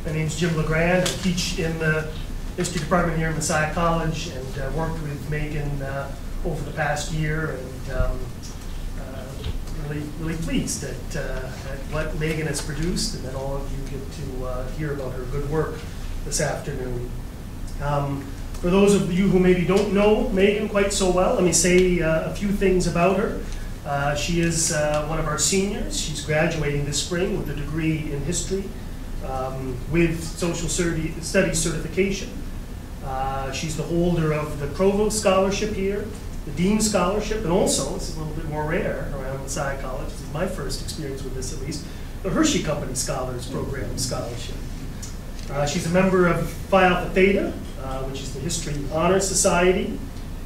My name's Jim LaGrand. I teach in the history department here at Messiah College and worked with Megan over the past year, and really pleased at what Megan has produced, and that all of you get to hear about her good work this afternoon. For those of you who maybe don't know Megan quite so well, let me say a few things about her. She is one of our seniors. She's graduating this spring with a degree in history with social studies certification. She's the holder of the Provost Scholarship here, the Dean Scholarship, and also, this is a little bit more rare around Messiah College, this is my first experience with this at least, the Hershey Company Scholars Program Scholarship. She's a member of Phi Alpha Theta, which is the History Honor Society.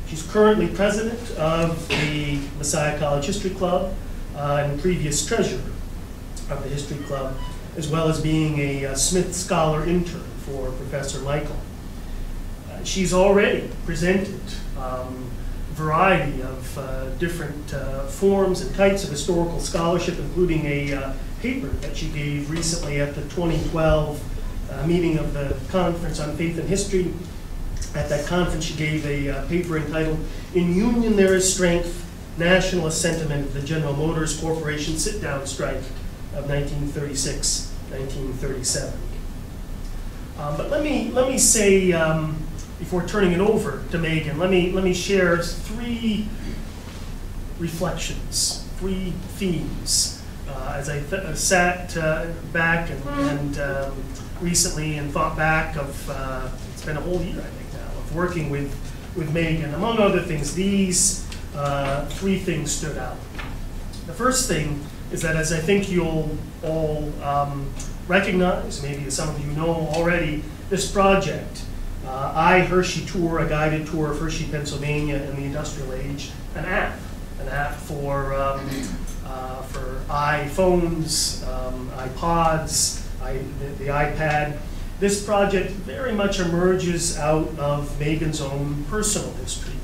She's currently president of the Messiah College History Club and previous treasurer of the History Club, as well as being a Smith Scholar intern for Professor Michael. She's already presented a variety of different forms and types of historical scholarship, including a paper that she gave recently at the 2012 meeting of the Conference on Faith and History. At that conference, she gave a paper entitled, "In Union There Is Strength, Nationalist Sentiment of the General Motors Corporation Sit-Down Strike of 1936-1937. But let me say, before turning it over to Megan, let me share three reflections, three themes. As I sat back and recently and thought back of, it's been a whole year, I think now, of working with Megan. Among other things, these three things stood out. The first thing is that, as I think you'll all recognize, maybe some of you know already, this project, iHershey Tour, a guided tour of Hershey, Pennsylvania in the industrial age, an app for iPhones, iPods, the iPad. This project very much emerges out of Megan's own personal history.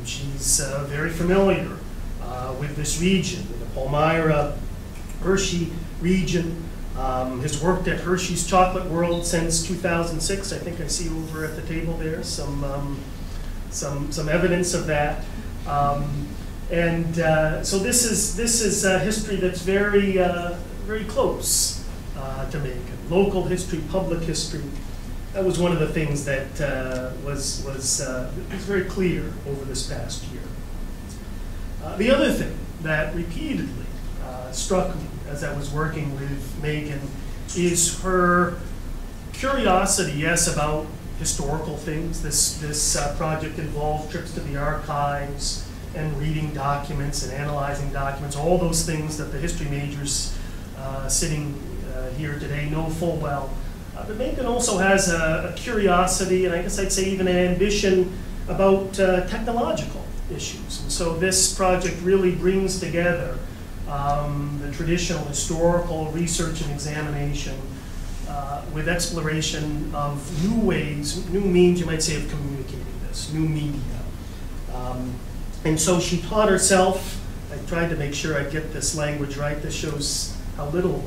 She's very familiar with this region, the Palmyra, Hershey region. Has worked at Hershey's Chocolate World since 2006. I think I see over at the table there some evidence of that. So this is history that's very close to Megan. Local history, public history. That was one of the things that was very clear over this past year. The other thing that repeatedly struck me as I was working with Megan is her curiosity, yes, about historical things. This project involved trips to the archives and reading documents and analyzing documents, all those things that the history majors sitting here today know full well. But Megan also has a curiosity, and I guess I'd say even an ambition about technological issues. And so this project really brings together the traditional historical research and examination with exploration of new ways, new means, you might say, of communicating this, new media. And so she taught herself. I tried to make sure I get this language right. This shows how little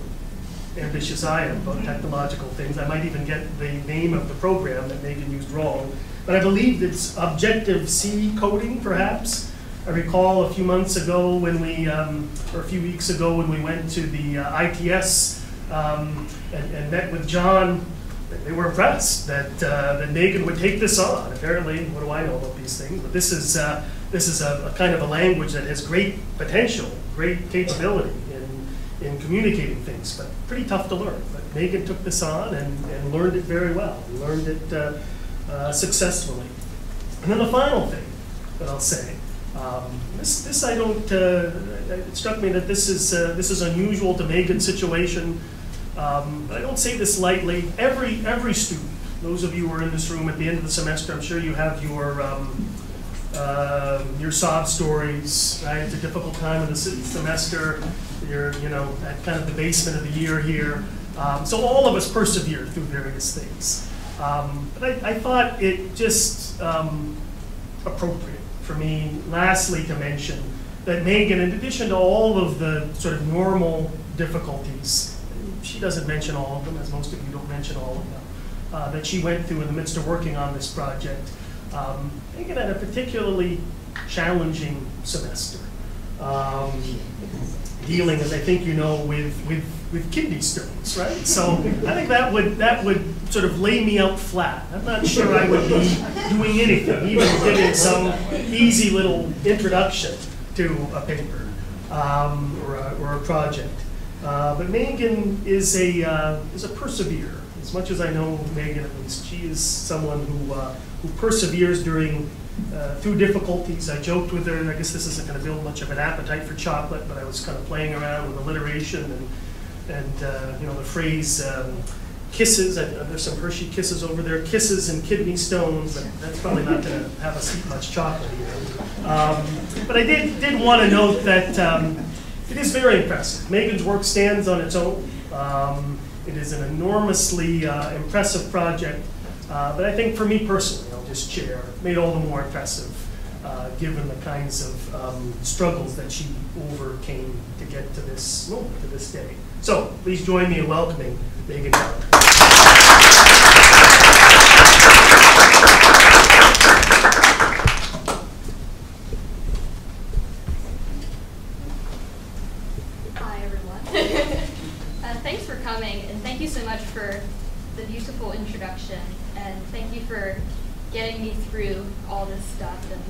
ambitious I am about technological things. I might even get the name of the program that Megan used wrong. But I believe it's Objective-C coding, perhaps. I recall a few months ago when we, or a few weeks ago when we went to the ITS and met with John. They were impressed that Megan would take this on. Apparently, what do I know about these things? But this is a kind of a language that has great potential, great capability in communicating things, but pretty tough to learn. But Megan took this on and learned it very well, learned it successfully. And then the final thing that I'll say, this I don't, it struck me that this is unusual to Megan's situation. I don't say this lightly. Every student, those of you who are in this room at the end of the semester, I'm sure you have your sob stories, right? It's a difficult time of the semester. You're, at kind of the basement of the year here. So all of us persevere through various things. But I thought it just appropriate for me, lastly, to mention that Megan, in addition to all of the sort of normal difficulties she doesn't mention all of them, as most of you don't mention all of them, that she went through in the midst of working on this project. I think it had a particularly challenging semester, dealing, as I think you know, with kidney stones, right? So I think that would sort of lay me out flat. I'm not sure I would be doing anything, even giving some easy little introduction to a paper or a project. But Megan is a perseverer. As much as I know Megan, at least, she is someone who perseveres through difficulties. I joked with her, and I guess this isn't going to build much of an appetite for chocolate, but I was kind of playing around with alliteration and you know, the phrase kisses. There's some Hershey kisses over there, kisses and kidney stones, but that's probably not going to have us eat much chocolate here. But I did want to note that it is very impressive. Megan's work stands on its own. It is an enormously impressive project, but I think for me personally, I'll just share, made all the more impressive given the kinds of struggles that she overcame to get to this moment, to this day. So please join me in welcoming Megan Keller. Hi, everyone. Thanks for coming, and thank you so much for the beautiful introduction, and thank you for getting me through all this stuff and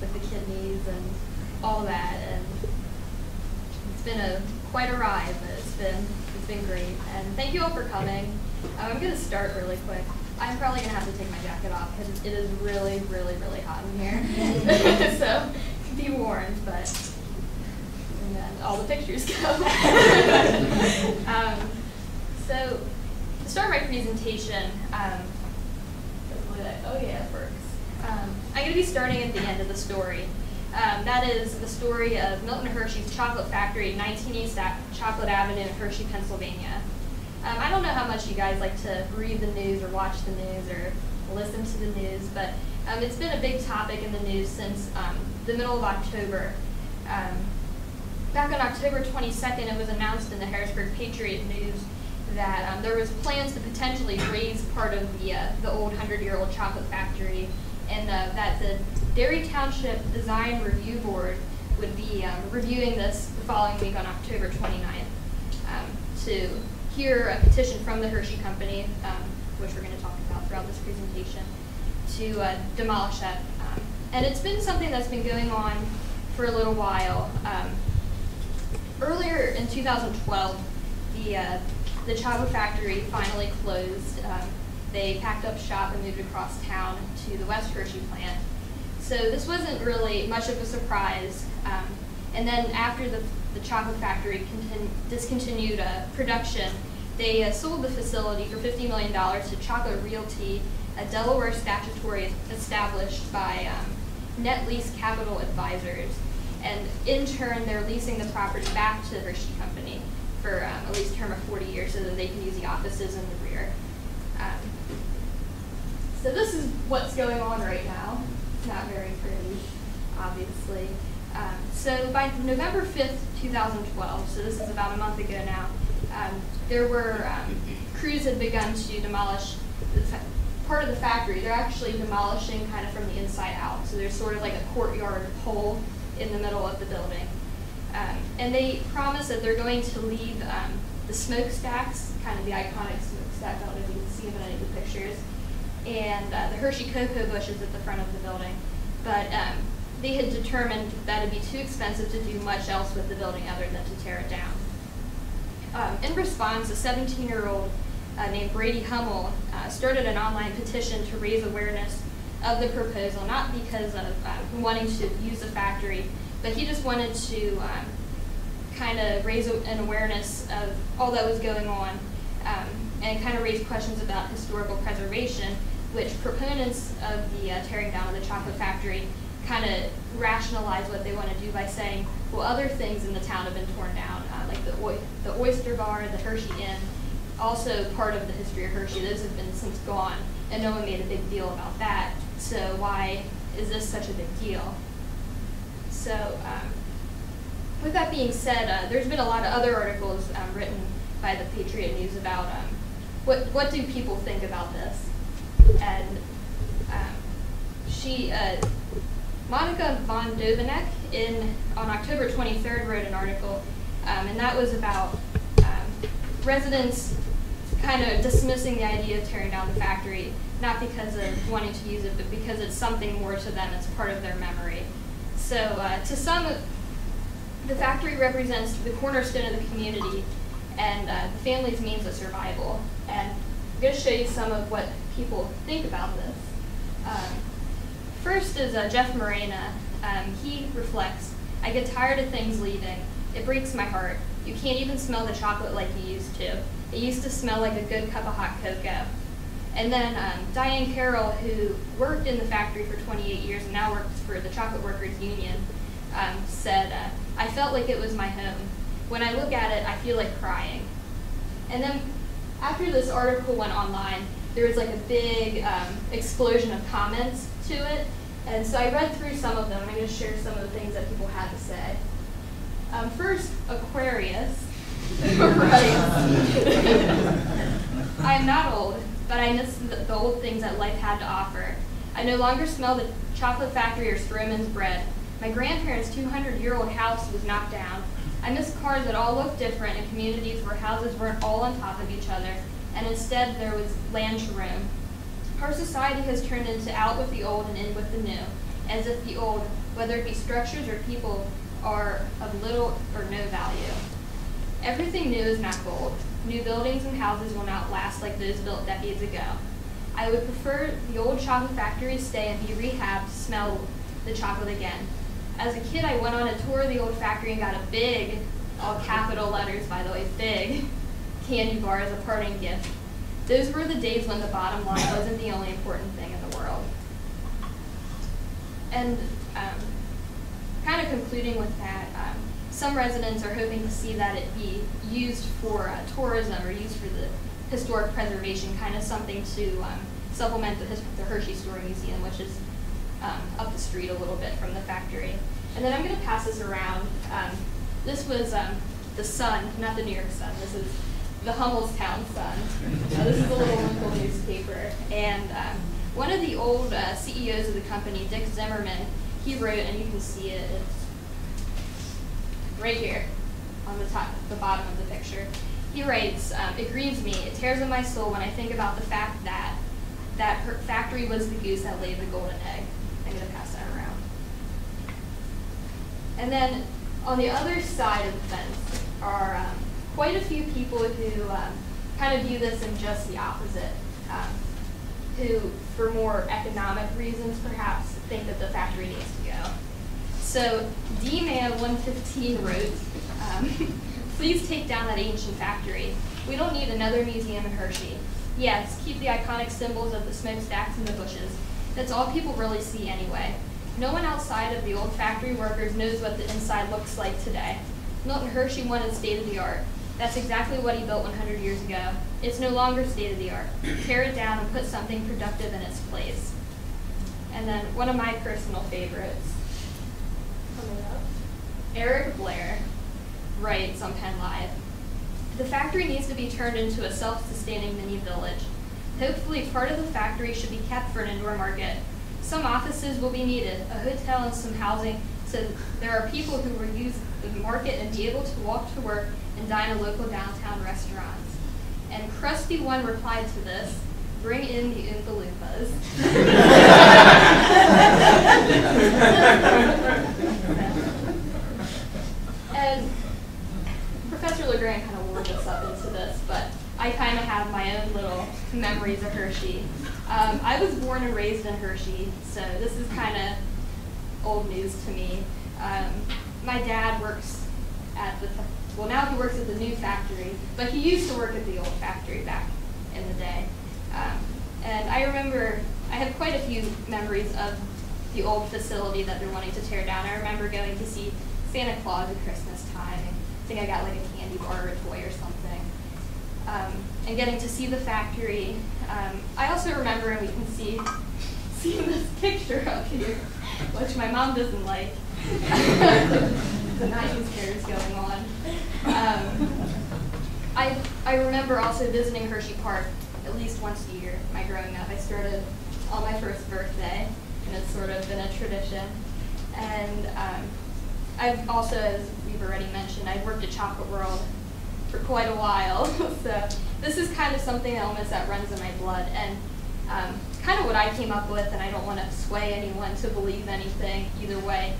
with the kidneys and all that. And it's been quite a ride, but it's been great. And thank you all for coming. I'm going to start really quick. I'm probably going to have to take my jacket off because it is really, really, really hot in here. So be warned, but. And then all the pictures go. So to start my presentation, oh yeah, it works. I'm going to be starting at the end of the story. That is the story of Milton Hershey's chocolate factory at 19 East Chocolate Avenue in Hershey, Pennsylvania. I don't know how much you guys like to read the news or watch the news or listen to the news, but it's been a big topic in the news since the middle of October. Back on October 22nd, it was announced in the Harrisburg Patriot News that there was plans to potentially raise part of the old 100-year-old chocolate factory, and that the Derry Township Design Review Board would be reviewing this the following week on October 29th to hear a petition from the Hershey Company, which we're going to talk about throughout this presentation, to demolish that. And it's been something that's been going on for a little while. Earlier in 2012, the chocolate factory finally closed. They packed up shop and moved across town to the West Hershey plant. So this wasn't really much of a surprise. And then after the chocolate factory discontinued production, they sold the facility for $50 million to Chocolate Realty, a Delaware statutory established by Net Lease Capital Advisors. And in turn, they're leasing the property back to the Hershey Company for a lease term of 40 years so that they can use the offices in the rear. So this is what's going on right now. It's not very pretty, obviously. So by November 5th, 2012, so this is about a month ago now, there were crews had begun to demolish part of the factory. They're actually demolishing kind of from the inside out. So there's sort of like a courtyard hole in the middle of the building. And they promise that they're going to leave the smokestacks, kind of the iconic smokestack, I don't know if you can see them in any of the pictures, and the Hershey cocoa bushes at the front of the building. But they had determined that it'd be too expensive to do much else with the building other than to tear it down. In response, a 17-year-old named Brady Hummel started an online petition to raise awareness of the proposal, not because of wanting to use the factory, but he just wanted to kind of raise an awareness of all that was going on and kind of raise questions about historical preservation, which proponents of the tearing down of the chocolate factory kind of rationalize what they want to do by saying, well, other things in the town have been torn down, like the Oyster Bar, the Hershey Inn, also part of the history of Hershey. Those have been since gone, and no one made a big deal about that. So why is this such a big deal? So with that being said, there's been a lot of other articles written by the Patriot News about what do people think about this. And Monica von Dovenek on October 23rd wrote an article, and that was about residents kind of dismissing the idea of tearing down the factory, not because of wanting to use it, but because it's something more to them. It's part of their memory. So to some, the factory represents the cornerstone of the community and the family's means of survival. And I'm going to show you some of what people think about this. First is Jeff Morena. He reflects, "I get tired of things leaving. It breaks my heart. You can't even smell the chocolate like you used to. It used to smell like a good cup of hot cocoa." And then Diane Carroll, who worked in the factory for 28 years and now works for the Chocolate Workers Union, said, "I felt like it was my home. When I look at it, I feel like crying." And then after this article went online, there was like a big explosion of comments to it. And so I read through some of them. I'm going to share some of the things that people had to say. First, Aquarius writes, "I'm not old, but I miss the old things that life had to offer. I no longer smell the chocolate factory or Stroman's bread. My grandparents' 200-year-old house was knocked down. I miss cars that all looked different in communities where houses weren't all on top of each other, and instead there was land to roam. Our society has turned into out with the old and in with the new, as if the old, whether it be structures or people, are of little or no value. Everything new is not gold. New buildings and houses will not last like those built decades ago. I would prefer the old chocolate factory stay and be rehabbed to smell the chocolate again. As a kid, I went on a tour of the old factory and got a big, all capital letters by the way, big, candy bar as a parting gift. Those were the days when the bottom line wasn't the only important thing in the world." And kind of concluding with that, some residents are hoping to see that it be used for tourism or used for the historic preservation, kind of something to supplement the Hershey Story Museum, which is up the street a little bit from the factory. And then I'm going to pass this around. This was the Sun, not the New York Sun. This is the Hummelstown Sun. This is a little local newspaper. And one of the old CEOs of the company, Dick Zimmerman, he wrote, and you can see it, it's right here on the bottom of the picture. He writes, "It grieves me, it tears in my soul when I think about the fact that her factory was the goose that laid the golden egg." I'm going to pass that around. And then on the other side of the fence are quite a few people who kind of view this in just the opposite, who, for more economic reasons perhaps, think that the factory needs to go. So D-Man115 wrote, "Please take down that ancient factory. We don't need another museum in Hershey. Yes, keep the iconic symbols of the smokestacks and the bushes. That's all people really see anyway. No one outside of the old factory workers knows what the inside looks like today. Milton Hershey wanted state-of-the-art. That's exactly what he built 100 years ago. It's no longer state-of-the-art. Tear it down and put something productive in its place." And then one of my personal favorites, coming up, Eric Blair writes on Penn Live, "The factory needs to be turned into a self-sustaining mini village. Hopefully part of the factory should be kept for an indoor market. Some offices will be needed, a hotel and some housing, so there are people who will use the market and be able to walk to work and dine at local downtown restaurants." And Krusty One replied to this, "Bring in the Oompa Loompas." And Professor LaGrand kind of warmed us up into this, but I kind of have my own little memories of Hershey. I was born and raised in Hershey, so this is kind of old news to me. My dad works at now he works at the new factory, but he used to work at the old factory back in the day. And I remember, I have quite a few memories of the old facility that they're wanting to tear down. I remember going to see Santa Claus at Christmas time. I think I got like a candy bar or a toy or something. And getting to see the factory. I also remember, and we can see this picture up here, which my mom doesn't like. The 90s hair is going on. I remember also visiting Hershey Park at least once a year. My growing up, I started on my first birthday, and it's sort of been a tradition. And I've also, as we've already mentioned, I've worked at Chocolate World for quite a while. So this is kind of something almost that runs in my blood, and kind of what I came up with, and I don't want to sway anyone to believe anything either way.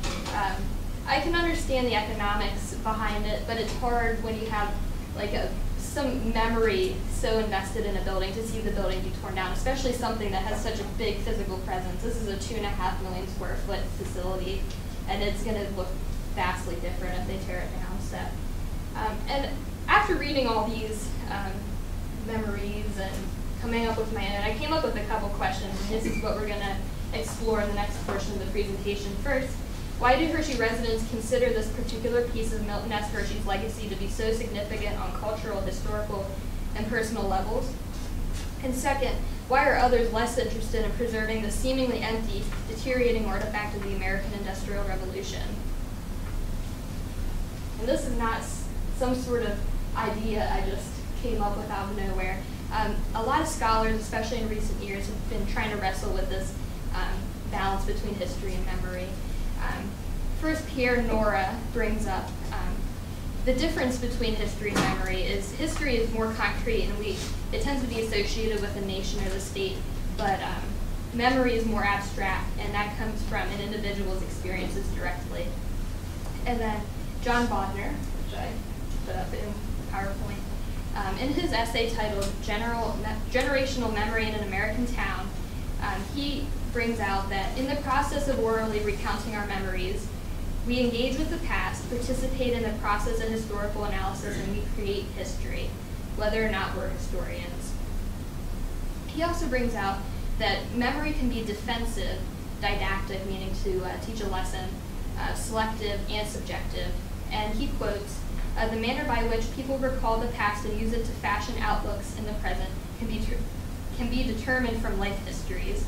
I can understand the economics behind it, but it's hard when you have like some memory so invested in a building to see the building be torn down, especially something that has such a big physical presence. This is a 2.5 million square foot facility, and it's going to look vastly different if they tear it down. So, and after reading all these memories and coming up with my own, I came up with a couple questions, and this is what we're going to explore in the next portion of the presentation. First, why do Hershey residents consider this particular piece of Milton S. Hershey's legacy to be so significant on cultural, historical, and personal levels? And second, why are others less interested in preserving the seemingly empty, deteriorating artifact of the American Industrial Revolution? And this is not some sort of idea I just came up with out of nowhere. A lot of scholars, especially in recent years, have been trying to wrestle with this balance between history and memory. First, Pierre Nora brings up the difference between history and memory is history is more concrete, and it tends to be associated with a nation or the state, but memory is more abstract, and that comes from an individual's experiences directly. And then John Bodner, which I put up in PowerPoint, in his essay titled Generational Memory in an American Town, he brings out that in the process of orally recounting our memories, we engage with the past, participate in the process of historical analysis, and we create history, whether or not we're historians. He also brings out that memory can be defensive, didactic, meaning to teach a lesson, selective, and subjective. And he quotes, the manner by which people recall the past and use it to fashion outlooks in the present can be determined from life histories.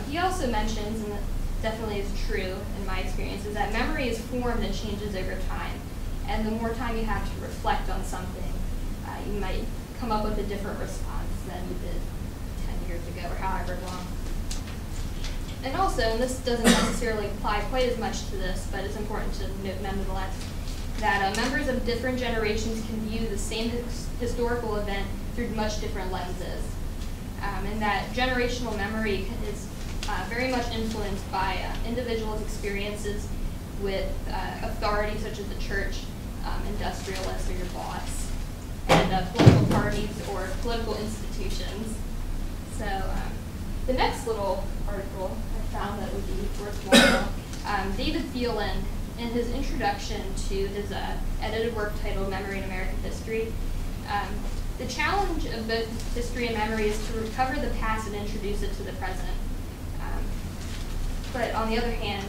He also mentions, and definitely is true in my experience, is that memory is formed and changes over time. And the more time you have to reflect on something, you might come up with a different response than you did 10 years ago or however long. And also, and this doesn't necessarily apply quite as much to this, but it's important to note nonetheless, that members of different generations can view the same historical event through much different lenses. And that generational memory is very much influenced by individuals' experiences with authority such as the church, industrialists or your boss, and political parties or political institutions. So the next little article I found that would be worthwhile, David Thielen, in his introduction to his edited work titled Memory in American History, the challenge of both history and memory is to recover the past and introduce it to the present. But on the other hand,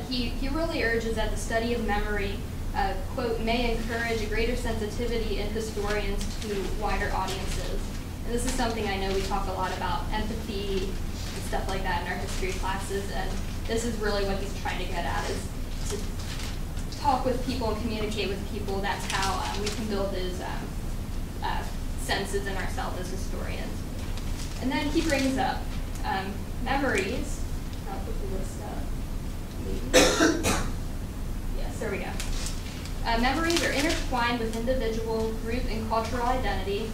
he really urges that the study of memory, quote, may encourage a greater sensitivity in historians to wider audiences. And this is something I know we talk a lot about, empathy and stuff like that in our history classes, and this is really what he's trying to get at, is to talk with people and communicate with people. That's how we can build those senses in ourselves as historians. And then he brings up memories. I'll put the list up. Yes, there we go. Memories are intertwined with individual, group, and cultural identity.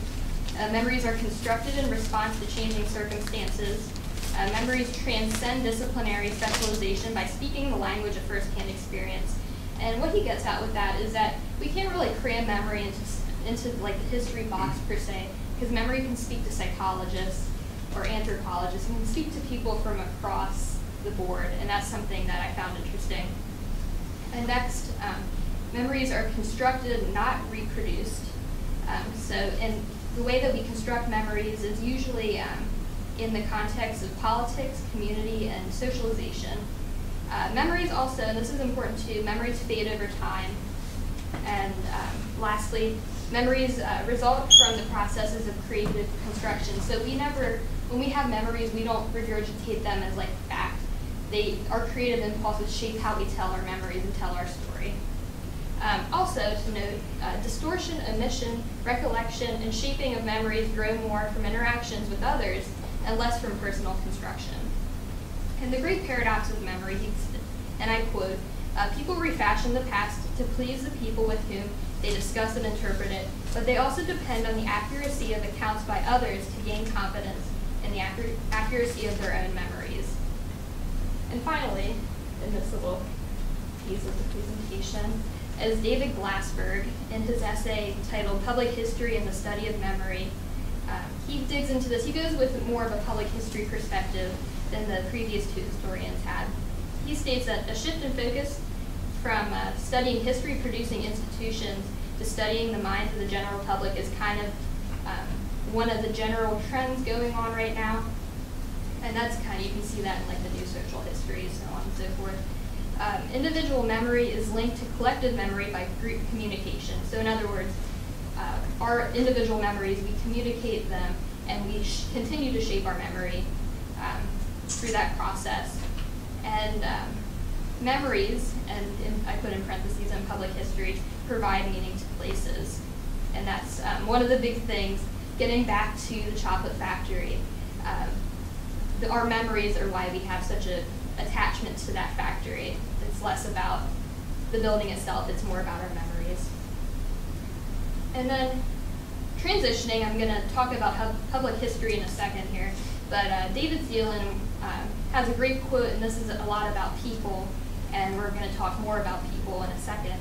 Memories are constructed in response to changing circumstances. Memories transcend disciplinary specialization by speaking the language of firsthand experience. And what he gets at with that is that we can't really cram memory into like the history box per se, because memory can speak to psychologists or anthropologists, and can speak to people from across the board, and that's something that I found interesting. And next, memories are constructed, not reproduced. And the way that we construct memories is usually in the context of politics, community, and socialization. Memories also, and this is important too, memories fade over time. And lastly, memories result from the processes of creative construction. So when we have memories, we don't regurgitate them as like fact. Our creative impulses shape how we tell our memories and tell our story. Also, to note, distortion, omission, recollection, and shaping of memories grow more from interactions with others and less from personal construction. And the great paradox of memory, and I quote, people refashion the past to please the people with whom they discuss and interpret it, but they also depend on the accuracy of accounts by others to gain confidence in the accuracy of their own memories. And finally, in this little piece of the presentation, is David Glassberg in his essay titled Public History and the Study of Memory. He digs into this. He goes with more of a public history perspective than the previous two historians had. He states that a shift in focus from studying history-producing institutions to studying the minds of the general public is kind of one of the general trends going on right now. And that's kind of, you can see that in like the new social history, so on and so forth. Individual memory is linked to collective memory by group communication. So in other words, our individual memories, we communicate them and we continue to shape our memory through that process. And memories, and I put in parentheses in public history, provide meaning to places. And that's one of the big things, getting back to the chocolate factory. Our memories are why we have such an attachment to that factory. It's less about the building itself, it's more about our memories. And then transitioning, I'm going to talk about public history in a second here, but David Thielen has a great quote, and this is a lot about people, and we're going to talk more about people in a second.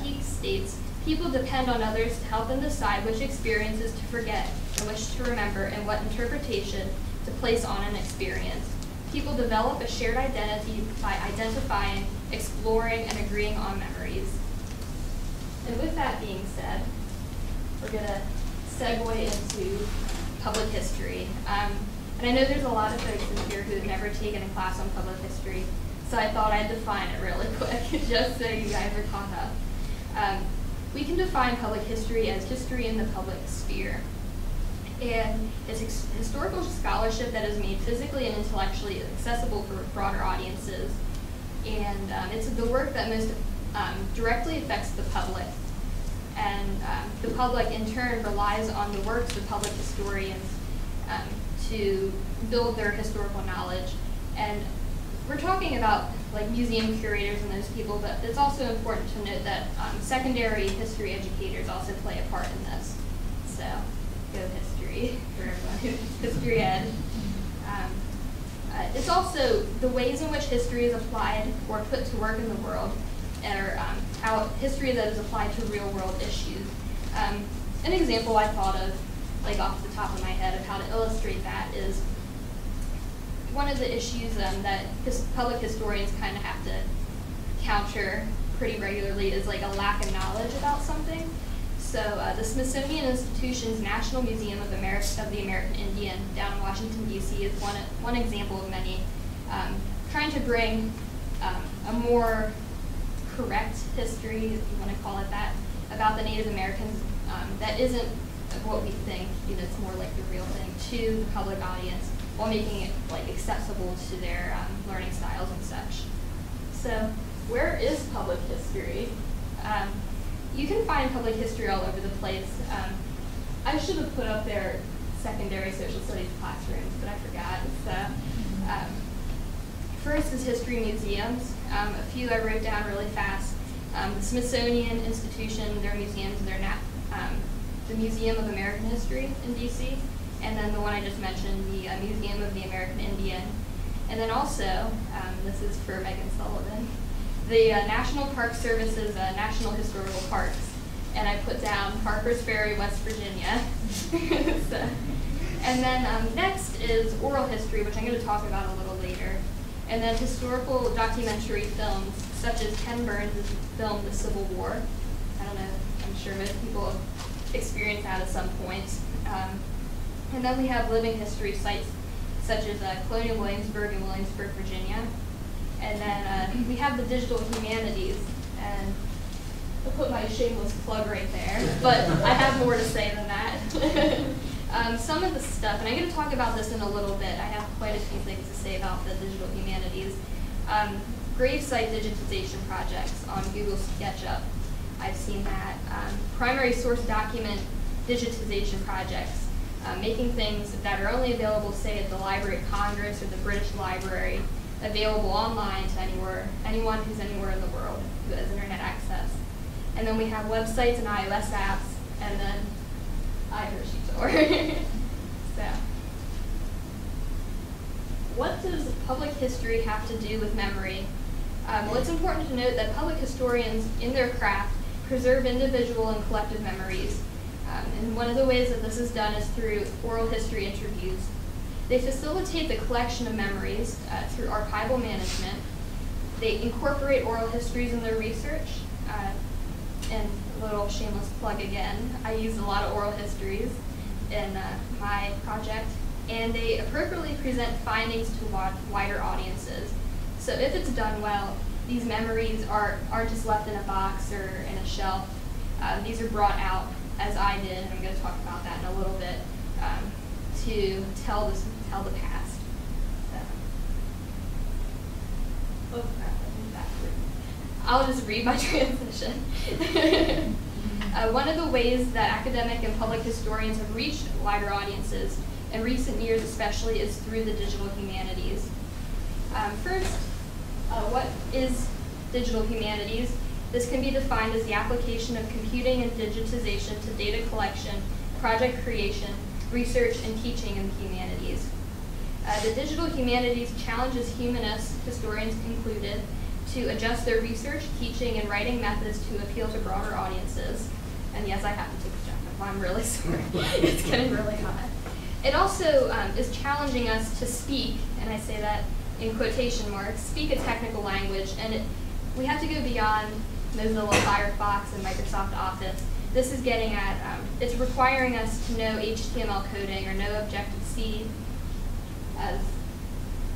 He states, people depend on others to help them decide which experiences to forget and which to remember and what interpretation to place on an experience. People develop a shared identity by identifying, exploring, and agreeing on memories. And with that being said, we're going to segue into public history. And I know there's a lot of folks in here who have never taken a class on public history, so I thought I'd define it really quick, just so you guys are caught up. We can define public history as history in the public sphere. And it's historical scholarship that is made physically and intellectually accessible for broader audiences. And it's the work that most directly affects the public. And the public, in turn, relies on the works of public historians to build their historical knowledge. And we're talking about like museum curators and those people, but it's also important to note that secondary history educators also play a part in this. So, go history for everyone who's history ed. It's also the ways in which history is applied or put to work in the world, or how history that is applied to real world issues. An example I thought of, like off the top of my head, of how to illustrate that is one of the issues that public historians kind of have to counter pretty regularly is like a lack of knowledge about something. So the Smithsonian Institution's National Museum of the American Indian down in Washington, D.C. is one example of many, trying to bring a more correct history, if you want to call it that, about the Native Americans that isn't what we think, it's more like the real thing, to the public audience, while making it like accessible to their learning styles and such. So where is public history? You can find public history all over the place. I should have put up there secondary social studies classrooms, but I forgot. So, first is history museums. A few I wrote down really fast. The Smithsonian Institution, their museums, the Museum of American History in DC, and then the one I just mentioned, the Museum of the American Indian. And then also, this is for Megan Sullivan, the National Park Service's National Historical Parks. And I put down Harper's Ferry, West Virginia. So, and then next is oral history, which I'm going to talk about a little later. And then historical documentary films, such as Ken Burns' film, The Civil War. I don't know, I'm sure most people have experienced that at some point. And then we have living history sites, such as Colonial Williamsburg in Williamsburg, Virginia. And then we have the digital humanities, and I'll put my shameless plug right there, but I have more to say than that. Some of the stuff, and I'm going to talk about this in a little bit, I have quite a few things to say about the digital humanities. Gravesite digitization projects on Google SketchUp. I've seen that. Primary source document digitization projects, making things that are only available, say, at the Library of Congress or the British Library, available online to anyone who's anywhere in the world who has internet access. And then we have websites and iOS apps, and then iHershey tour. So, what does public history have to do with memory? Well, it's important to note that public historians, in their craft, preserve individual and collective memories. And one of the ways that this is done is through oral history interviews. They facilitate the collection of memories through archival management. They incorporate oral histories in their research. And a little shameless plug again, I use a lot of oral histories in my project. And they appropriately present findings to wider audiences. So if it's done well, these memories aren't just left in a box or in a shelf. These are brought out, as I did, and I'm going to talk about that in a little bit, to tell the past. So. Oh crap, I moved backward. I'll just read my transition. One of the ways that academic and public historians have reached wider audiences, in recent years especially, is through the digital humanities. First, what is digital humanities? This can be defined as the application of computing and digitization to data collection, project creation, research, and teaching in the humanities. The digital humanities challenges humanists, historians included, to adjust their research, teaching, and writing methods to appeal to broader audiences. And yes, I have to take a jacket. I'm really sorry. It's getting really hot. It also is challenging us to speak, and I say that in quotation marks, speak a technical language, and we have to go beyond Mozilla Firefox and Microsoft Office. This is getting at, it's requiring us to know HTML coding or know Objective-C, as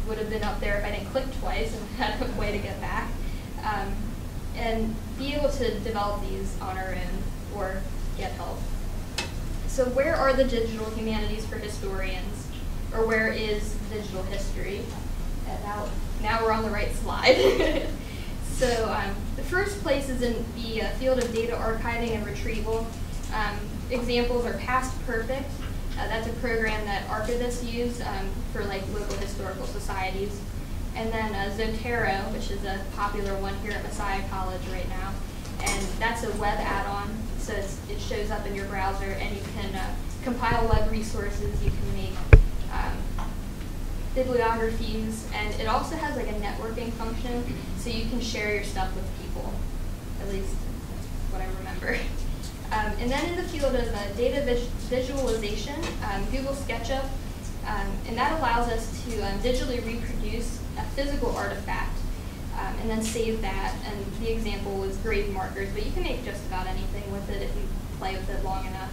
would have been up there if I didn't click twice and had a way to get back, and be able to develop these on our own or get help. So where are the digital humanities for historians, or where is digital history? And now we're on the right slide. So the first place is in the field of data archiving and retrieval. Examples are Past Perfect. That's a program that archivists use for like local historical societies. And then Zotero, which is a popular one here at Messiah College right now. And that's a web add-on, so it shows up in your browser, and you can compile web resources, you can make bibliographies, and it also has like a networking function, so you can share your stuff with people, at least that's what I remember. And then in the field of data visualization, Google SketchUp, and that allows us to digitally reproduce a physical artifact and then save that. And the example was grave markers, but you can make just about anything with it if you play with it long enough.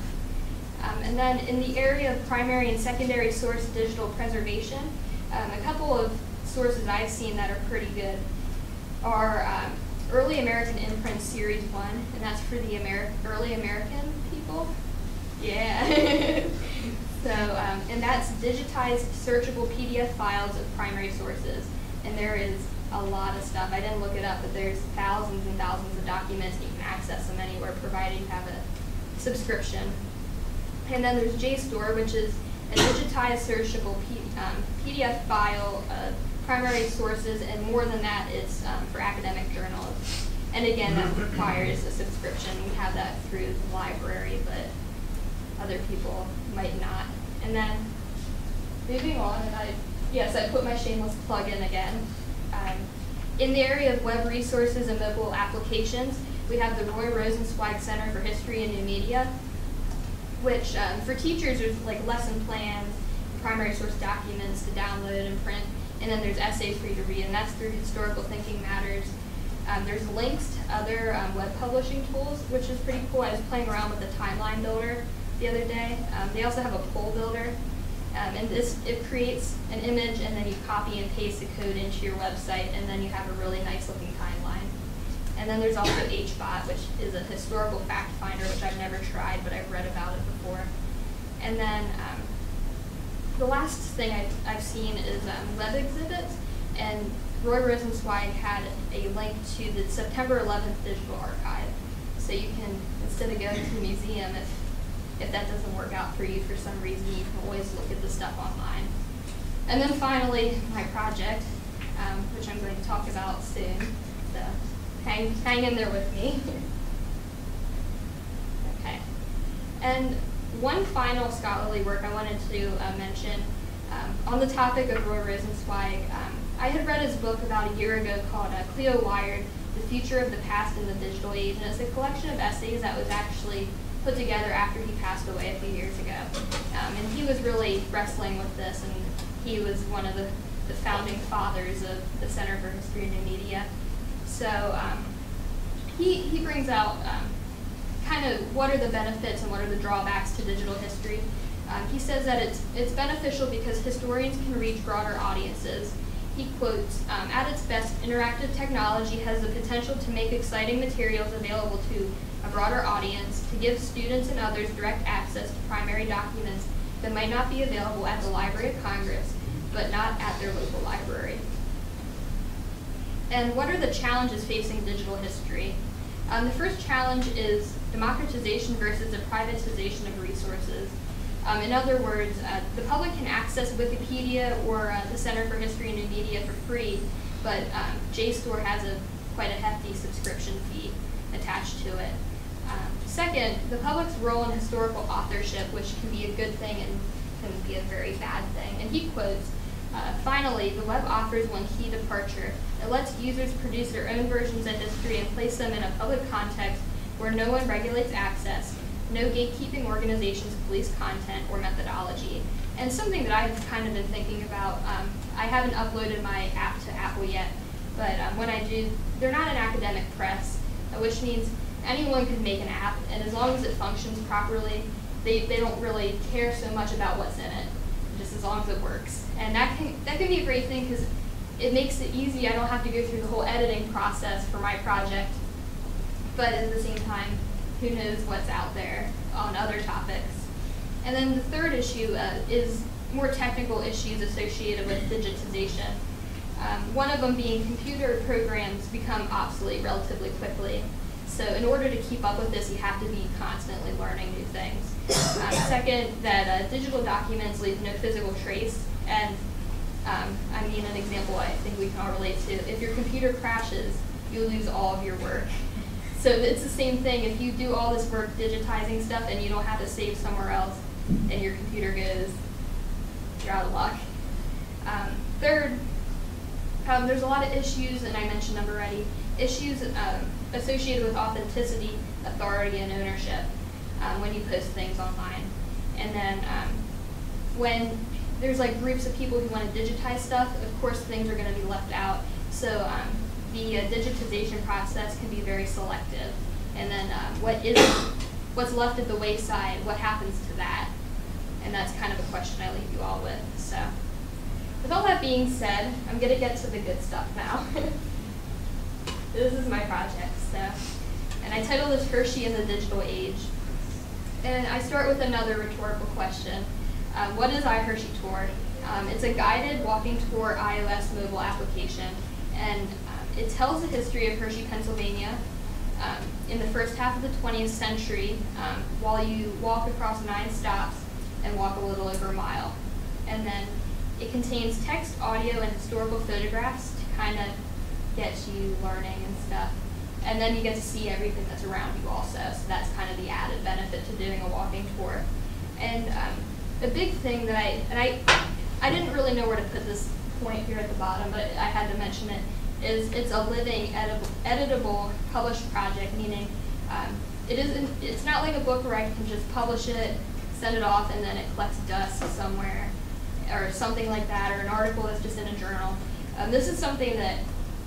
And then in the area of primary and secondary source digital preservation, a couple of sources I've seen that are pretty good are Early American Imprints Series 1, and that's for the early American people. Yeah. So, and that's digitized searchable PDF files of primary sources. And there is a lot of stuff. I didn't look it up, but there's thousands and thousands of documents, and you can access them anywhere, provided you have a subscription. And then there's JSTOR, which is a digitized searchable PDF file of primary sources, and more than that, it's for academic journals. And again, that requires a subscription. We have that through the library, but other people might not. And then moving on, and I put my shameless plug in again. In the area of web resources and mobile applications, we have the Roy Rosenzweig Center for History and New Media, which for teachers there's like lesson plans, primary source documents to download and print, and then there's essays for you to read, and that's through Historical Thinking Matters. There's links to other web publishing tools, which is pretty cool. I was playing around with the timeline builder the other day. They also have a poll builder, and it creates an image, and then you copy and paste the code into your website, and then you have a really nice looking timeline. And then there's also HBOT, which is a historical fact finder, which I've never tried, but I've read about it before. And then the last thing I've seen is web exhibits, and Roy Rosenzweig had a link to the September 11th digital archive. So you can, instead of going to the museum, if that doesn't work out for you for some reason, you can always look at the stuff online. And then finally, my project, which I'm going to talk about soon. So hang in there with me. Okay. And one final scholarly work I wanted to mention on the topic of Roy Rosenzweig. I had read his book about a year ago called Cleo Wired, The Future of the Past in the Digital Age, and it's a collection of essays that was actually put together after he passed away a few years ago. And he was really wrestling with this, and he was one of the founding fathers of the Center for History and New Media. So he brings out kind of what are the benefits and what are the drawbacks to digital history. He says that it's beneficial because historians can reach broader audiences. He quotes, at its best, interactive technology has the potential to make exciting materials available to a broader audience, to give students and others direct access to primary documents that might not be available at the Library of Congress, but not at their local library. And what are the challenges facing digital history? The first challenge is democratization versus the privatization of resources. In other words, the public can access Wikipedia or the Center for History and New Media for free, but JSTOR has quite a hefty subscription fee attached to it. Second, the public's role in historical authorship, which can be a good thing and can be a very bad thing. And he quotes, finally, the web offers one key departure. It lets users produce their own versions of history and place them in a public context where no one regulates access. No gatekeeping organizations police content or methodology. And something that I've kind of been thinking about, I haven't uploaded my app to Apple yet, but when I do, they're not an academic press, which means anyone could make an app, and as long as it functions properly, they don't really care so much about what's in it, just as long as it works. And that can be a great thing because it makes it easy. I don't have to go through the whole editing process for my project, but at the same time, who knows what's out there on other topics. And then the third issue is more technical issues associated with digitization. One of them being computer programs become obsolete relatively quickly. So in order to keep up with this, you have to be constantly learning new things. Second, that digital documents leave no physical trace. And I mean, an example I think we can all relate to, if your computer crashes, you lose all of your work. So it's the same thing. If you do all this work digitizing stuff and you don't have to save somewhere else and your computer goes, you're out of luck. Third, there's a lot of issues, and I mentioned them already, issues associated with authenticity, authority, and ownership when you post things online. And then when there's like groups of people who want to digitize stuff, of course things are going to be left out. So the digitization process can be very selective. And then what's left at the wayside, what happens to that? And that's kind of a question I leave you all with. So with all that being said, I'm going to get to the good stuff now. This is my project, and I titled this Hershey in the Digital Age. And I start with another rhetorical question. What is iHershey Tour? It's a guided walking tour iOS mobile application, and it tells the history of Hershey, Pennsylvania in the first half of the 20th century while you walk across 9 stops and walk a little over a mile. And then it contains text, audio, and historical photographs to kind of get you learning and stuff. And then you get to see everything that's around you also, so that's kind of the added benefit to doing a walking tour. And the big thing that I didn't really know where to put this point here at the bottom, but I had to mention it, is it's a living, editable, published project, meaning it's not like a book where I can just publish it, send it off, and then it collects dust somewhere, or something like that, or an article that's just in a journal. This is something that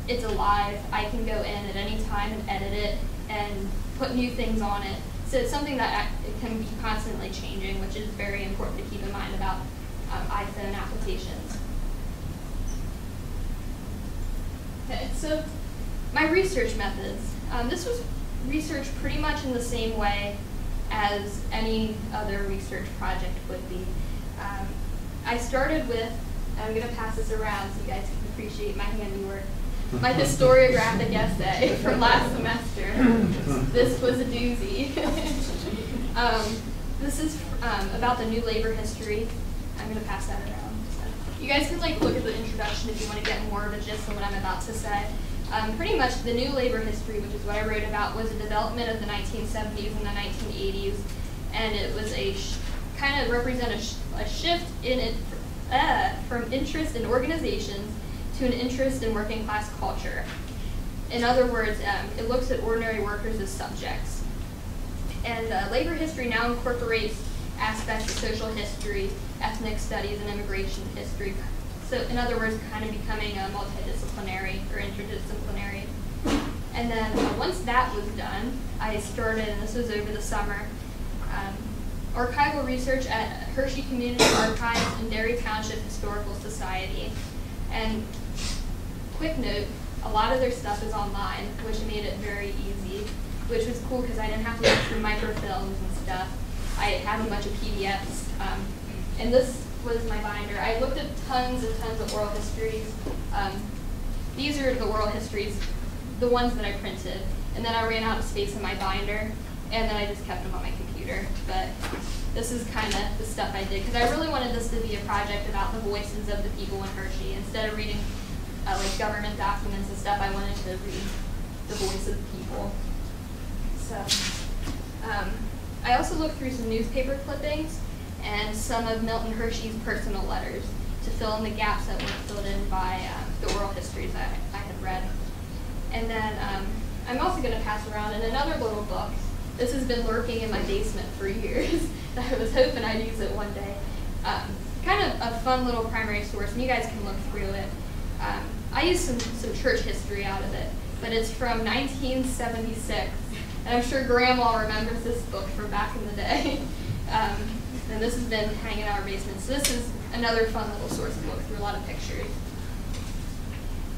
it's alive. I can go in at any time and edit it and put new things on it. So it's something that it can be constantly changing, which is very important to keep in mind about iPhone applications. Okay, so my research methods. This was researched pretty much in the same way as any other research project would be. I started with, and I'm going to pass this around so you guys can appreciate my handiwork. my historiographic essay from last semester. This was a doozy. This is about the new labor history. I'm going to pass that around. So you guys can look at the introduction if you want to get more of a gist of what I'm about to say. Pretty much the new labor history, which is what I wrote about, was a development of the 1970s and the 1980s, and it was kind of represent a shift in it from interest in organizations to an interest in working class culture. In other words, it looks at ordinary workers as subjects. And labor history now incorporates aspects of social history, ethnic studies, and immigration history. So in other words, kind of becoming a multidisciplinary or interdisciplinary. And then once that was done, I started, and this was over the summer, archival research at Hershey Community Archives and Derry Township Historical Society. And quick note, a lot of their stuff is online, which made it very easy, which was cool because I didn't have to go through microfilms and stuff. I had a bunch of PDFs. And this was my binder. I looked at tons and tons of oral histories. These are the oral histories, the ones that I printed. And then I ran out of space in my binder, and then I just kept them on my computer. But this is kind of the stuff I did, because I really wanted this to be a project about the voices of the people in Hershey. Instead of reading government documents and stuff, I wanted to read the voice of the people. So I also looked through some newspaper clippings and some of Milton Hershey's personal letters to fill in the gaps that weren't filled in by the oral histories I had read. And then I'm also going to pass around in another little book. This has been lurking in my basement for years. I was hoping I'd use it one day. Kind of a fun little primary source, and you guys can look through it. I used some church history out of it, but it's from 1976. And I'm sure Grandma remembers this book from back in the day. And this has been hanging in our basement. So this is another fun little source to look through a lot of pictures.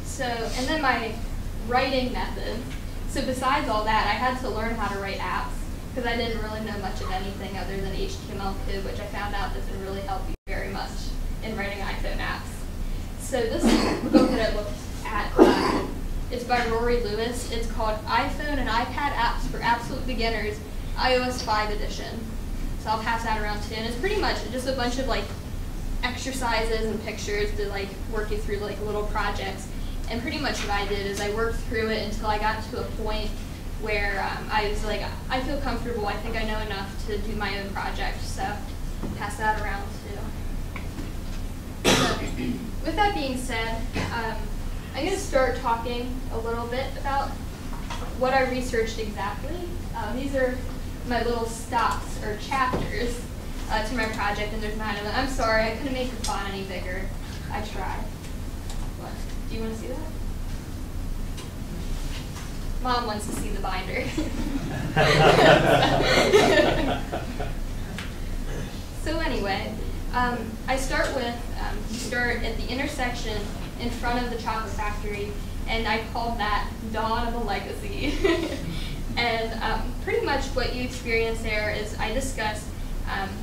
So, and then my writing method. So besides all that, I had to learn how to write apps because I didn't really know much of anything other than HTML code, which I found out doesn't really help you very much in writing iPhone apps. So this book that I looked at, it's by Rory Lewis. It's called iPhone and iPad Apps for Absolute Beginners, iOS 5 edition. So I'll pass that around too. And it's pretty much just a bunch of exercises and pictures to work you through little projects. And pretty much what I did is I worked through it until I got to a point where I was I feel comfortable. I think I know enough to do my own project. So pass that around too. So with that being said, I'm going to start talking a little bit about what I researched exactly. These are my little stops or chapters to my project, and there's 9 of them. I'm sorry, I couldn't make the font any bigger. I tried. What? Do you want to see that? Mom wants to see the binder. So anyway, I start with, start at the intersection in front of the chocolate factory, and I called that Dawn of a Legacy. And pretty much what you experience there is I discussed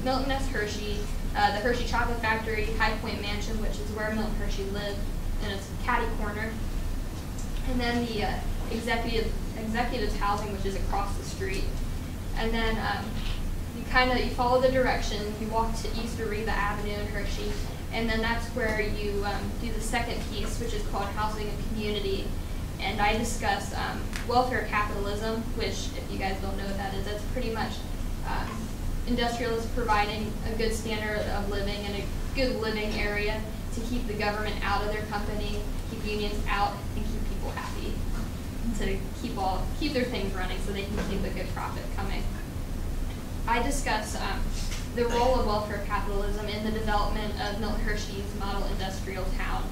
Milton S. Hershey, the Hershey Chocolate Factory, High Point Mansion, which is where Milton Hershey lived, and it's catty corner. And then the executive's housing, which is across the street. And then you follow the directions, you walk to East Ariva Avenue in Hershey, and then that's where you do the second piece, which is called Housing and Community. And I discuss welfare capitalism, which, if you guys don't know what that is, that's pretty much industrialists providing a good standard of living and a good living area to keep the government out of their company, keep unions out, and keep people happy, to keep their things running so they can keep a good profit coming. I discuss the role of welfare capitalism in the development of Milton Hershey's model industrial town.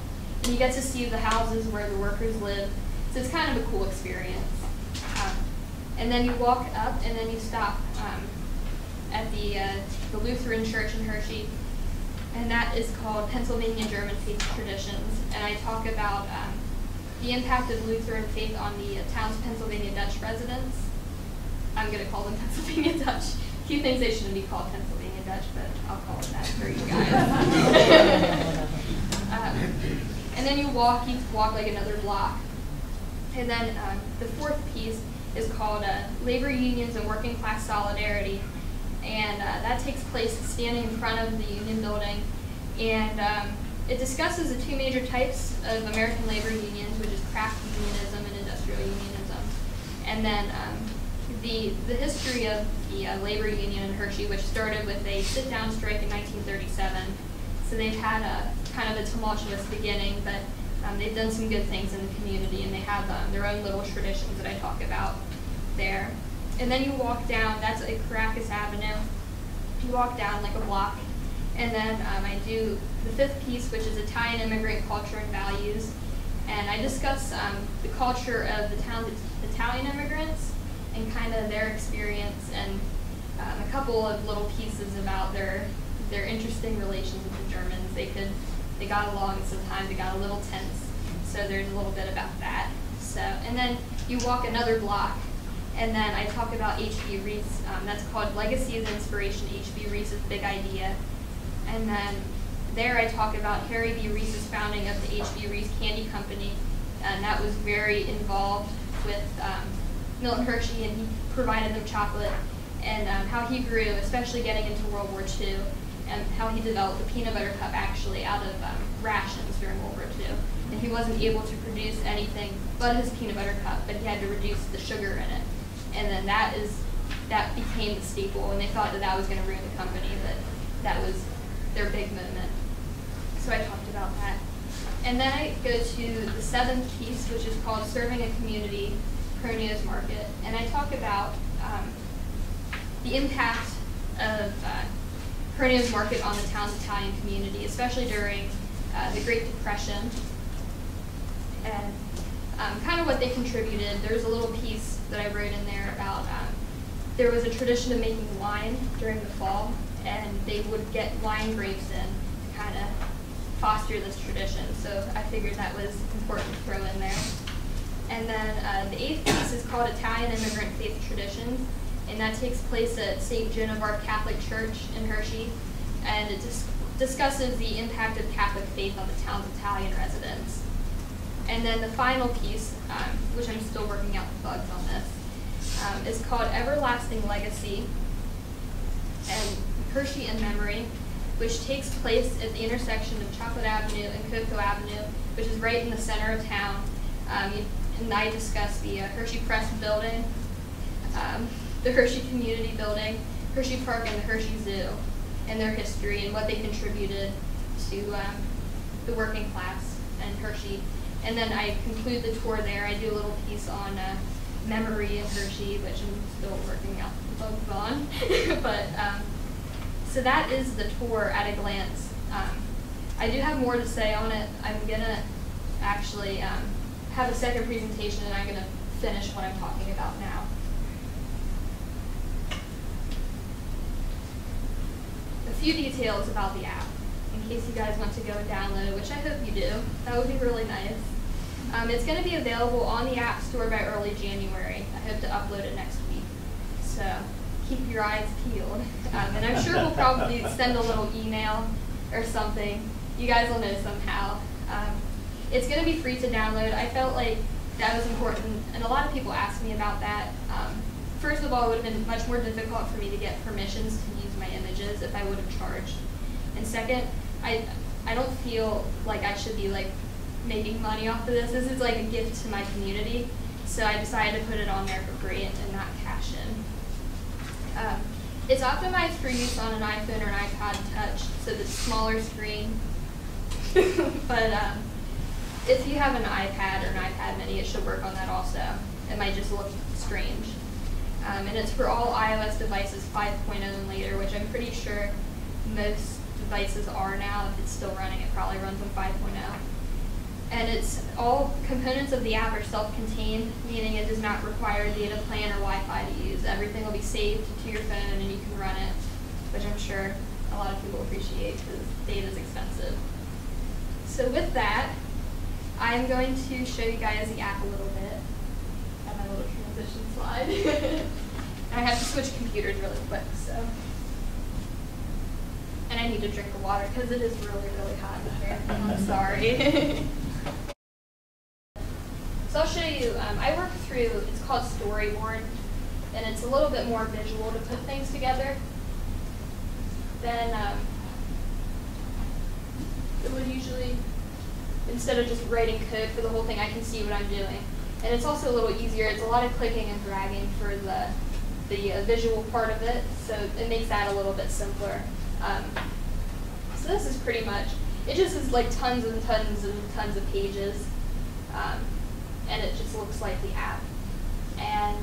And you get to see the houses where the workers live, so it's kind of a cool experience. And then you walk up and then you stop at the Lutheran Church in Hershey, and that is called Pennsylvania German Faith Traditions. And I talk about the impact of Lutheran faith on the town's Pennsylvania Dutch residents. I'm going to call them Pennsylvania Dutch. He thinks they shouldn't be called Pennsylvania Dutch, but I'll call it that for you guys. And then you walk like another block, And then the fourth piece is called Labor Unions and Working Class Solidarity. And that takes place standing in front of the Union Building. And it discusses the two major types of American labor unions, which is craft unionism and industrial unionism. And then the history of the labor union in Hershey, which started with a sit-down strike in 1937. So they've had a kind of a tumultuous beginning, but they've done some good things in the community, and they have their own little traditions that I talk about there. And then you walk down, that's at Caracas Avenue. You walk down like a block, and then I do the fifth piece, which is Italian immigrant culture and values. And I discuss the culture of the town's Italian immigrants and kind of their experience, and a couple of little pieces about their interesting relations with the Germans. They got along, and sometimes it got a little tense. So there's a little bit about that. So, and then you walk another block, and then I talk about H.B. Reese. That's called Legacy as Inspiration, H.B. Reese's Big Idea. And then there I talk about Harry B. Reese's founding of the H.B. Reese Candy Company, and that was very involved with Milton Hershey, and he provided them chocolate, and how he grew, especially getting into World War II, and how he developed the peanut butter cup actually out of rations during World War II. And he wasn't able to produce anything but his peanut butter cup, but he had to reduce the sugar in it. And then that became the staple, and they thought that was going to ruin the company, but that was their big moment. So I talked about that. And then I go to the seventh piece, which is called Serving a Community, Cronio's Market. And I talk about the impact of Cronio's Market on the town's Italian community, especially during the Great Depression, and kind of what they contributed. There's a little piece that I wrote in there about there was a tradition of making wine during the fall, and they would get wine grapes in to kind of foster this tradition. So I figured that was important to throw in there. And then the eighth piece is called Italian Immigrant Faith Traditions, and that takes place at St. Joan of Arc Catholic Church in Hershey, and it discusses the impact of Catholic faith on the town's Italian residents. And then the final piece, which I'm still working out the bugs on this, is called Everlasting Legacy and Hershey in Memory, which takes place at the intersection of Chocolate Avenue and Cocoa Avenue, which is right in the center of town. And I discuss the Hershey Press building, the Hershey Community Building, Hershey Park, and the Hershey Zoo, and their history and what they contributed to the working class and Hershey. And then I conclude the tour there. I do a little piece on memory in Hershey, which I'm still working out the bugs on. But so that is the tour at a glance. I do have more to say on it. I'm gonna actually have a second presentation, and I'm gonna finish what I'm talking about now. A few details about the app, in case you guys want to go and download it, which I hope you do. That would be really nice. It's going to be available on the App Store by early January. I hope to upload it next week. So keep your eyes peeled. And I'm sure we'll probably send a little email or something. You guys will know somehow. It's going to be free to download. I felt like that was important, and a lot of people asked me about that. First of all, it would have been much more difficult for me to get permissions to use my images if I would have charged. And second, I don't feel like I should be like making money off of this. This is like a gift to my community, so I decided to put it on there for free and not cash in. It's optimized for use on an iPhone or an iPod Touch, so the smaller screen. But if you have an iPad or an iPad Mini, it should work on that also. It might just look strange. And it's for all iOS devices 5.0 and later, which I'm pretty sure most devices are now. If it's still running, it probably runs on 5.0. And it's all components of the app are self-contained, meaning it does not require a data plan or Wi-Fi to use. Everything will be saved to your phone and you can run it, which I'm sure a lot of people appreciate because data is expensive. So with that, I'm going to show you guys the app a little bit. Got my little transition slide. And I have to switch computers really quick, so. And I need to drink the water because it is really, really hot in here. I'm sorry. So I'll show you through, it's called storyboard, and it's a little bit more visual to put things together than it would usually. Instead of just writing code for the whole thing, I can see what I'm doing. And it's also a little easier. It's a lot of clicking and dragging for the visual part of it, so it makes that a little bit simpler. So this is pretty much, it just is like tons and tons and tons of pages, and it just looks like the app. And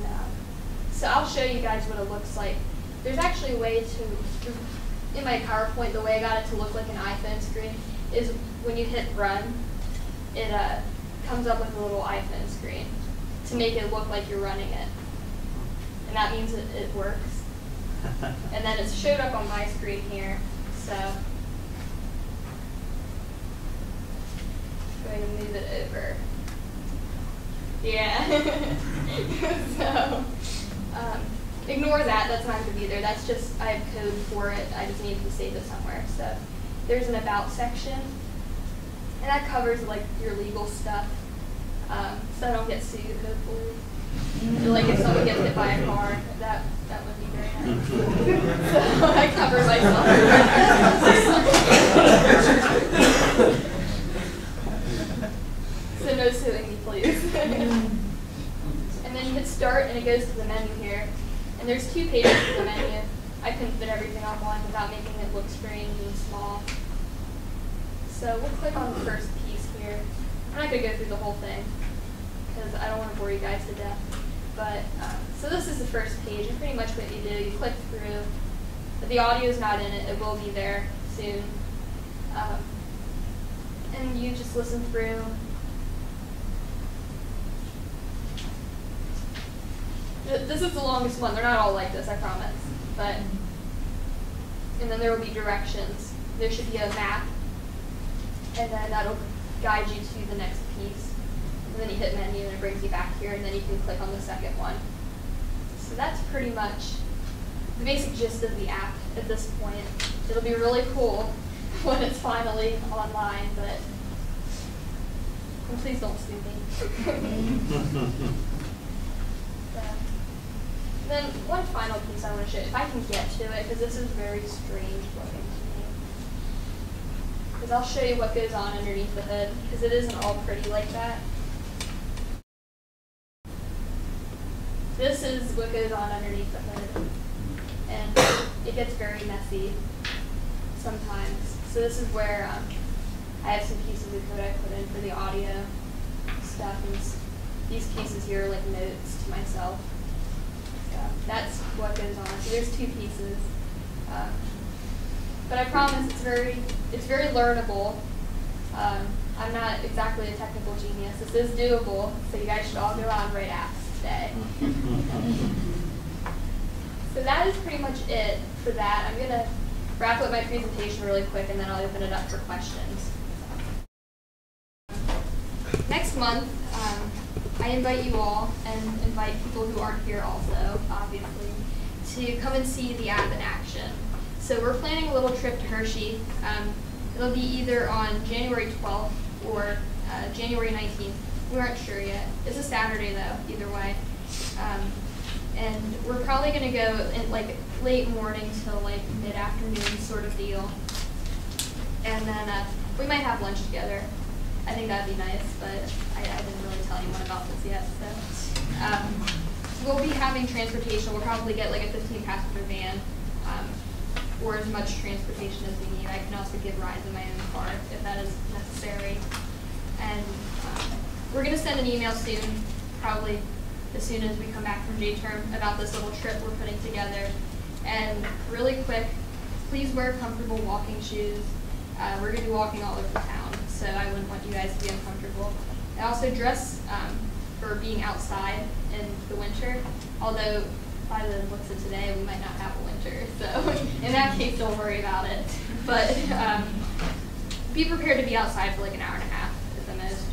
so I'll show you guys what it looks like. There's actually a way to, in my PowerPoint, the way I got it to look like an iPhone screen is when you hit run, it comes up with a little iPhone screen to make it look like you're running it. And that means it works. And then it's showed up on my screen here, so I'm going to move it over. Yeah. So ignore that, that's not going to be there. That's just, I have code for it. I just need to save it somewhere. So there's an about section, and that covers like your legal stuff, so I don't get sued, hopefully. Like if someone gets hit by a car, that would be very nice. So I cover myself. So no suing me, please. And then you hit start, and it goes to the menu here. And there's 2 pages to the menu. I couldn't fit everything on one without making it look strange and small. So we'll click on the first piece here. I'm not going to go through the whole thing because I don't want to bore you guys to death. But so this is the first page, and pretty much what you do, you click through. But the audio is not in it. It will be there soon. And you just listen through. This is the longest one. They're not all like this, I promise. But and then there will be directions. There should be a map, and then that'll guide you to the next piece. And then you hit menu, and it brings you back here, and then you can click on the second one. So that's pretty much the basic gist of the app at this point. It'll be really cool when it's finally online, but and please don't sue me. Then one final piece I want to show you, if I can get to it, because this is very strange looking to me, is I'll show you what goes on underneath the hood, because it isn't all pretty like that. This is what goes on underneath the hood, and it gets very messy sometimes. So this is where I have some pieces of code I put in for the audio stuff, and these pieces here are like notes to myself. That's what goes on. So there's 2 pieces, but I promise it's very learnable. I'm not exactly a technical genius. This is doable, so you guys should all go out and write apps today. So that is pretty much it for that. I'm gonna wrap up my presentation really quick, and then I'll open it up for questions. Next month, I invite you all, and invite people who aren't here also, obviously, to come and see the app in action. So we're planning a little trip to Hershey. It'll be either on January 12th or January 19th. We aren't sure yet. It's a Saturday though, either way. And we're probably going to go in like late morning till like mid-afternoon sort of deal. And then we might have lunch together. I think that'd be nice, but I didn't really tell anyone about this yet. So we'll be having transportation. We'll probably get like a 15-passenger van, or as much transportation as we need. I can also give rides in my own car if that is necessary. And we're going to send an email soon, probably as soon as we come back from J-term, about this little trip we're putting together. And really quick, please wear comfortable walking shoes. We're going to be walking all over town, so I wouldn't want you guys to be uncomfortable. And also dress for being outside in the winter, although by the looks of today, we might not have a winter, so in that case, don't worry about it. But be prepared to be outside for like an hour and a half at the most.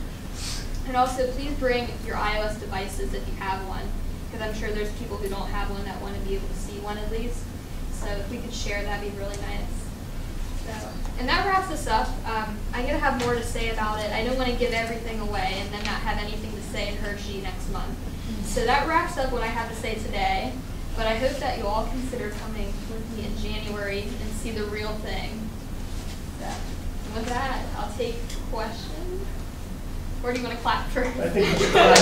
And also, please bring your iOS devices if you have one, because I'm sure there's people who don't have one that want to be able to see one at least. So if we could share, that'd be really nice. So So, and that wraps us up. I'm going to have more to say about it. I don't want to give everything away and then not have anything to say in Hershey next month. So that wraps up what I have to say today. But I hope that you all consider coming with me in January and see the real thing. So, and with that, I'll take questions. Or do you want to clap first? I think we should clap.